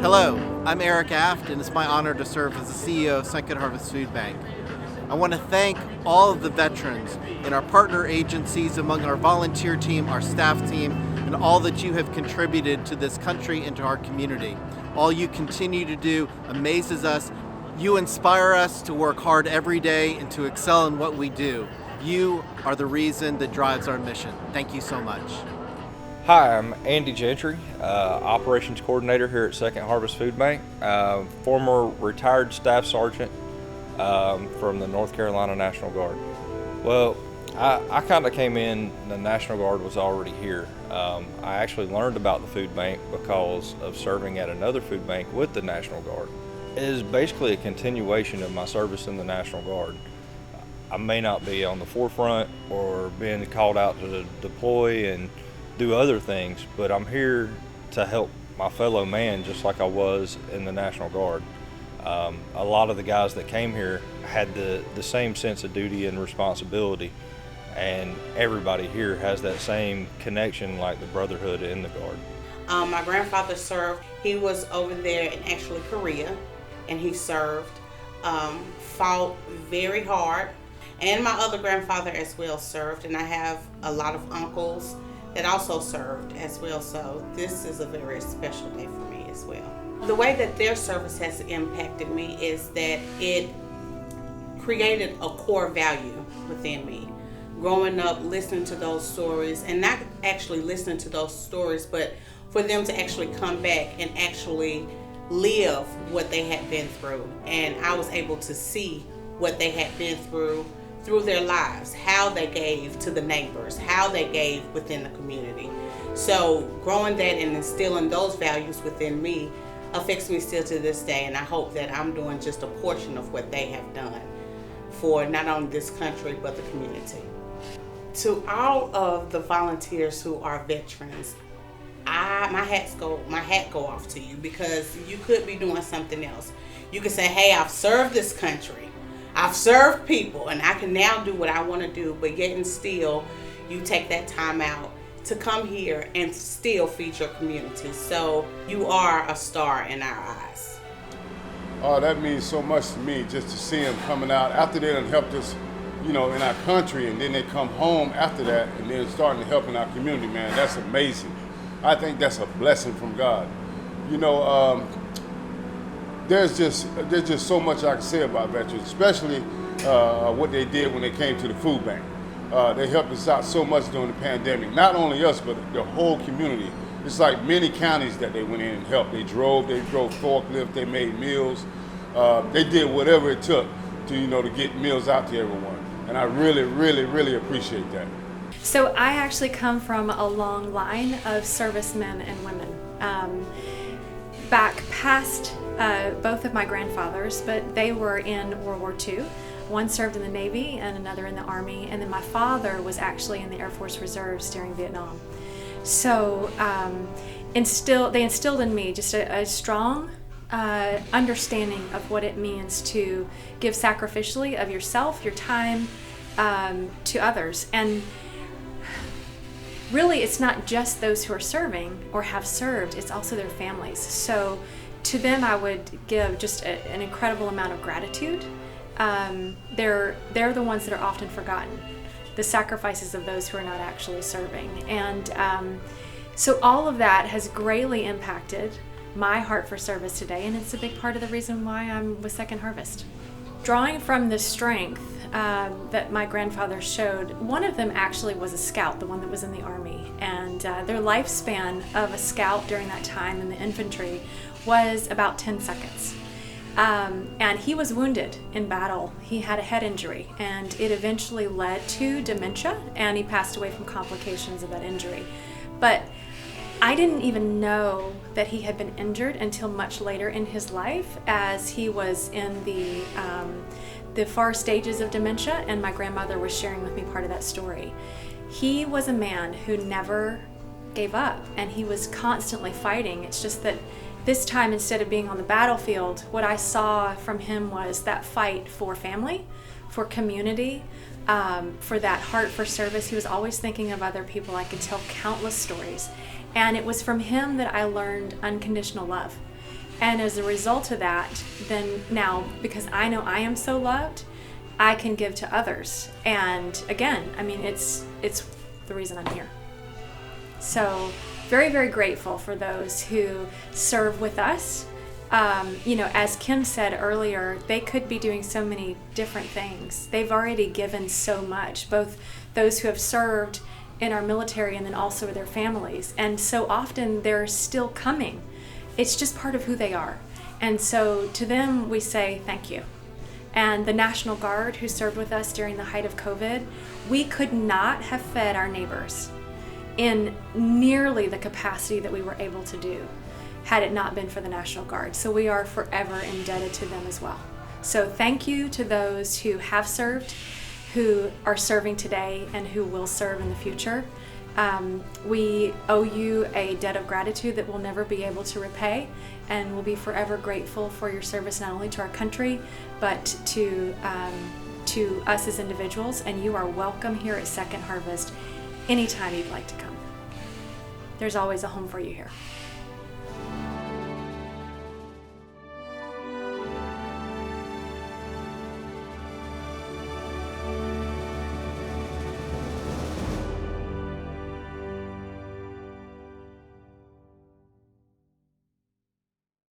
Hello, I'm Eric Aft, and it's my honor to serve as the CEO of Second Harvest Food Bank. I want to thank all of the veterans in our partner agencies, among our volunteer team, our staff team, and all that you have contributed to this country and to our community. All you continue to do amazes us. You inspire us to work hard every day and to excel in what we do. You are the reason that drives our mission. Thank you so much. Hi, I'm Andy Gentry, Operations Coordinator here at Second Harvest Food Bank, former retired Staff Sergeant from the North Carolina National Guard. Well, I kind of came in, the National Guard was already here. I actually learned about the food bank because of serving at another food bank with the National Guard. It is basically a continuation of my service in the National Guard. I may not be on the forefront or being called out to deploy and do other things, but I'm here to help my fellow man just like I was in the National Guard. A lot of the guys that came here had the same sense of duty and responsibility, and everybody here has that same connection like the brotherhood in the Guard. My grandfather served. He was over there in actually Korea, and he served, fought very hard, and my other grandfather as well served, and I have a lot of uncles that also served as well, so this is a very special day for me as well. The way that their service has impacted me is that it created a core value within me. Growing up, listening to those stories, and not actually listening to those stories, but for them to actually come back and actually live what they had been through. And I was able to see what they had been through their lives, how they gave to the neighbors, how they gave within the community. So growing that and instilling those values within me affects me still to this day, and I hope that I'm doing just a portion of what they have done for not only this country but the community. To all of the volunteers who are veterans, my hat go off to you, because you could be doing something else. You could say, hey, I've served this country, I've served people, and I can now do what I want to do, but yet and still you take that time out to come here and still feed your community. So you are a star in our eyes. Oh, that means so much to me, just to see them coming out after they done helped us, in our country, and then they come home after that and then starting to help in our community, man. That's amazing. I think that's a blessing from God. There's just so much I can say about veterans, especially what they did when they came to the food bank. They helped us out so much during the pandemic. Not only us, but the whole community. It's like many counties that they went in and helped. They drove forklifts, they made meals. They did whatever it took to get meals out to everyone. And I really, really, really appreciate that. So I actually come from a long line of servicemen and women. Back past both of my grandfathers, but they were in World War II. One served in the Navy and another in the Army, and then my father was actually in the Air Force Reserves during Vietnam. So they instilled in me just a strong understanding of what it means to give sacrificially of yourself, your time, to others. And really, it's not just those who are serving or have served, it's also their families. So to them, I would give just an incredible amount of gratitude. They're the ones that are often forgotten, the sacrifices of those who are not actually serving. And so all of that has greatly impacted my heart for service today, and it's a big part of the reason why I'm with Second Harvest. Drawing from the strength that my grandfather showed, one of them actually was a scout, the one that was in the Army, and their lifespan of a scout during that time in the infantry was about 10 seconds. And he was wounded in battle. He had a head injury, and it eventually led to dementia, and he passed away from complications of that injury. But I didn't even know that he had been injured until much later in his life, as he was in the far stages of dementia, and my grandmother was sharing with me part of that story. He was a man who never gave up, and he was constantly fighting. It's just that this time, instead of being on the battlefield, what I saw from him was that fight for family, for community, for that heart for service. He was always thinking of other people. I could tell countless stories. And it was from him that I learned unconditional love. And as a result of that, then now, because I know I am so loved, I can give to others. And again, I mean, it's the reason I'm here. So very, very grateful for those who serve with us. As Kim said earlier, they could be doing so many different things. They've already given so much, both those who have served in our military and then also their families. And so often they're still coming. It's just part of who they are. And so to them, we say thank you. And the National Guard who served with us during the height of COVID, we could not have fed our neighbors in nearly the capacity that we were able to do had it not been for the National Guard. So we are forever indebted to them as well. So thank you to those who have served, who are serving today, and who will serve in the future. We owe you a debt of gratitude that we'll never be able to repay, and we'll be forever grateful for your service not only to our country, but to us as individuals. And you are welcome here at Second Harvest anytime you'd like to come. There's always a home for you here.